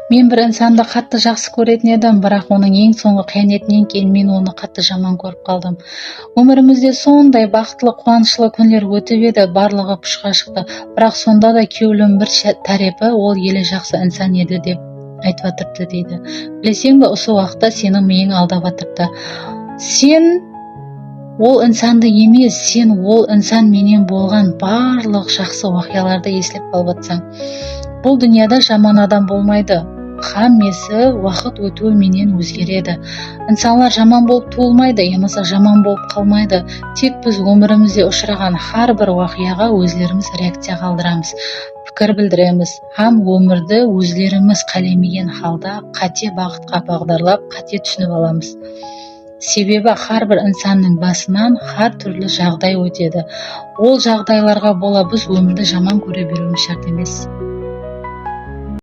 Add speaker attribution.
Speaker 1: Мен бір инсанды қатты жақсы көретін едім, бірақ оның ең соңғы қиянетінен кейін мен оны қатты жаман көріп қалдым. Өмірімізде сондай бақытлы, қуанышлы күндер өтіп еді, барлығы пұшқа шықты. Бірақ сонда да күйеуім бір тәрепі ол елі жақсы инсан еді деп айтып жатырды дейді. Білесің бе, осы уақытта сенің миың алдап жатырды. Сен ол инсанды емес, сен ол инсан менен болған барлық жақсы уақияларды еслеп қалып жатсаң. Бұл дүнияда жаман адам болмайды. Хаммесі уақыт өтуі менен өзгереді. Инсанлар жаман болып туылмайды, емаса жаман болып қалмайды. Тек біз өмірімізде ұшыраған har bir уақияға өзлеріміз реакция қалдырамыз, пікір білдіреміз. Һәм өмірді өзлеріміз қалемеген халда қате бағытқа бағдарлап, қате түсініп аламыз. Себебі har bir инсанның басынан har түрлі жағдай өтеді. Ол жағдайларға бола біз өмірді жаман көре беруіміз шарт емес.